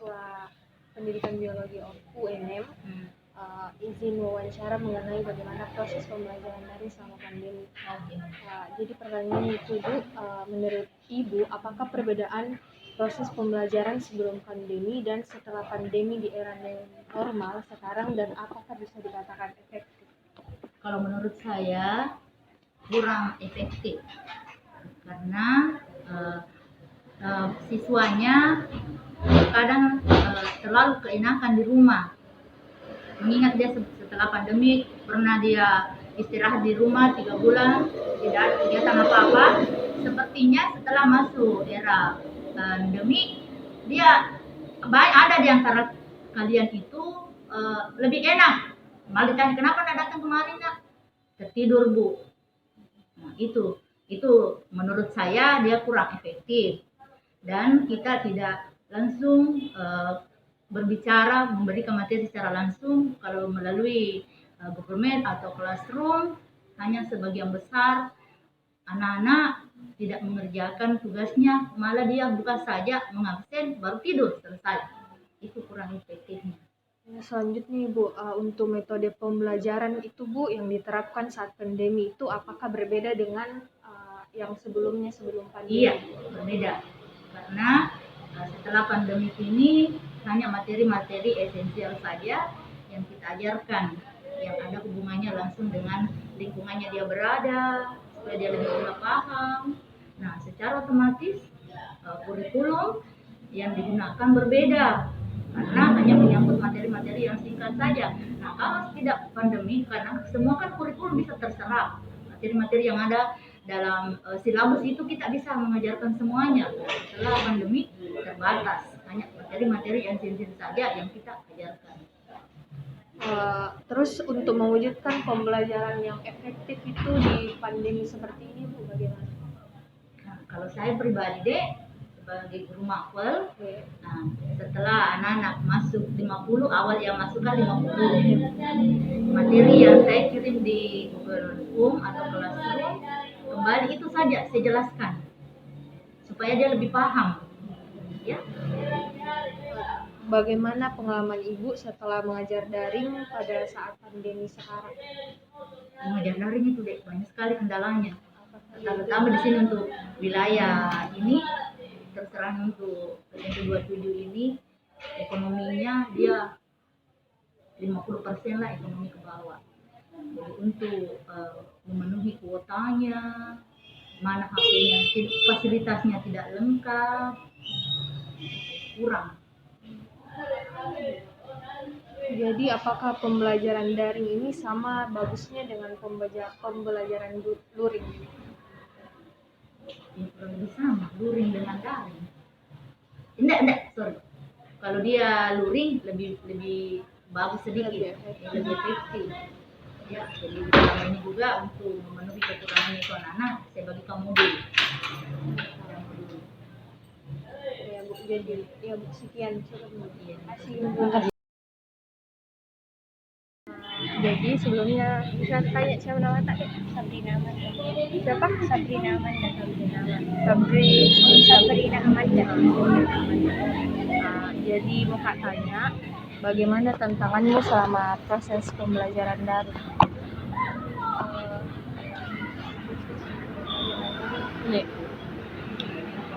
mahasiswa pendidikan biologi UNM, izin wawancara mengenai bagaimana proses pembelajaran daring selama pandemi. Jadi pertanyaannya itu Bu, menurut Ibu, apakah perbedaan proses pembelajaran sebelum pandemi dan setelah pandemi di era normal sekarang, dan apakah bisa dikatakan efektif? Kalau menurut saya kurang efektif karena siswanya kadang terlalu keenakan di rumah. Mengingat dia setelah pandemi pernah dia istirahat di rumah 3 bulan, tidak ada kegiatan apa-apa. Sepertinya setelah masuk era pandemi, dia ada di antara kalian itu lebih enak. Malah ditanya, kenapa tidak datang kemarin nak? Tertidur Bu. Nah, itu menurut saya dia kurang efektif dan kita tidak langsung berbicara, memberikan materi secara langsung. Kalau melalui Google Meet atau Classroom, hanya sebagian besar anak-anak tidak mengerjakan tugasnya, malah dia buka saja mengabsen baru tidur selesai. Itu kurang efektifnya. Selanjutnya Bu, untuk metode pembelajaran itu Bu yang diterapkan saat pandemi itu apakah berbeda dengan yang sebelum pandemi? Iya, berbeda. Karena setelah pandemi ini hanya materi-materi esensial saja yang kita ajarkan, yang ada hubungannya langsung dengan lingkungannya dia berada, supaya dia lebih mudah paham. Nah, secara otomatis kurikulum yang digunakan berbeda karena hanya menyangkut materi-materi yang singkat saja. Nah, kalau tidak pandemi, karena semua kan kurikulum bisa terserap, materi-materi yang ada dalam silabus itu kita bisa mengajarkan semuanya. Setelah pandemi terbatas, hanya materi-materi yang esensial saja yang kita ajarkan. Terus untuk mewujudkan pembelajaran yang efektif itu di pandemi seperti ini Bu, bagaimana? Nah, kalau saya pribadi deh sebagai guru makwel, nah, setelah anak-anak masuk 50, awal yang masuk kan 50 materi yang saya kirim di Google Form atau Classroom, kembali itu saja saya jelaskan supaya dia lebih paham, ya. Bagaimana pengalaman Ibu setelah mengajar daring pada saat pandemi sekarang? Mengajar daring itu deh banyak sekali kendalanya, terutama di sini untuk wilayah ini. Terserang untuk PT27 ini ekonominya dia 50% lah ekonomi ke bawah. Jadi untuk memenuhi kuotanya, mana HP-nya, fasilitasnya tidak lengkap, kurang. Jadi apakah pembelajaran daring ini sama bagusnya dengan pembelajaran luring? Ya kurang lebih sama, luring dengan daring. Enggak, sorry. Kalau dia luring lebih bagus sedikit, lebih efektif. Ya, jadi ini juga untuk memenuhi kekurangan itu anak-anak, saya bagikan modul. Ya Bu, jadi ya Bu, sekian cukup Bu. Terima kasih. Jadi sebelumnya bisa tanya siapa nama tak? Sabrina Amanda. Siapa? Sabrina Amanda. Sabrina Amanda. Amanda. Jadi mau Kak tanya, bagaimana tantanganmu selama proses pembelajaran daring?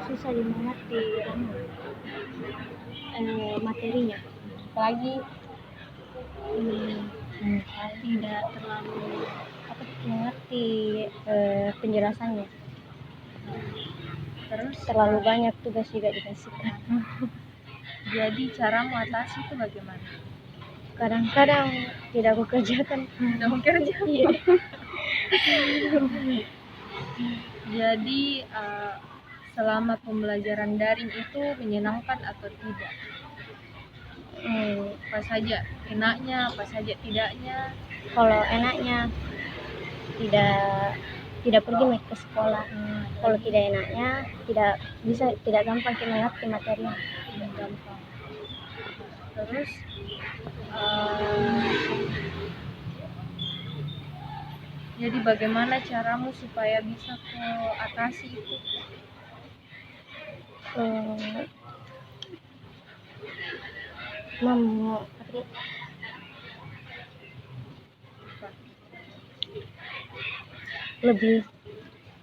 Susah dimengerti materinya. Apalagi tidak terlalu mengerti penjelasannya. Terus Terlalu banyak tugas juga dikasihkan. jadi cara mengatasi itu bagaimana? Kadang-kadang tidak aku kerjakan. Tidak bekerja. Iya. Jadi selama pembelajaran daring itu menyenangkan atau tidak? Apa saja enaknya, apa saja tidaknya? Kalau enaknya tidak pergi ke sekolah. Kalau tidak enaknya tidak gampang kita mengerti materinya. Tidak gampang. Terus jadi bagaimana caramu supaya bisa ke atasi itu? mau tapi lebih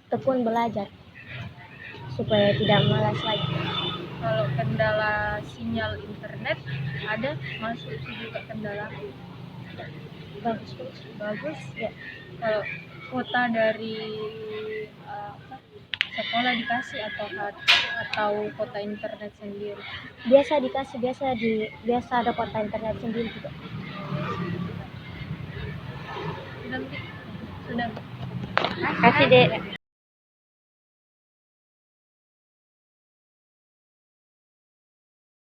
tekun belajar supaya tidak malas lagi. Kalau kendala sinyal internet ada, masuk itu juga kendala. Bagus. Bagus. Ya. Kalau kuota dari sekolah dikasih atau kuota internet sendiri? Biasa dikasih, biasa ada kuota internet sendiri juga. Sudah, sudah. Kasih dek.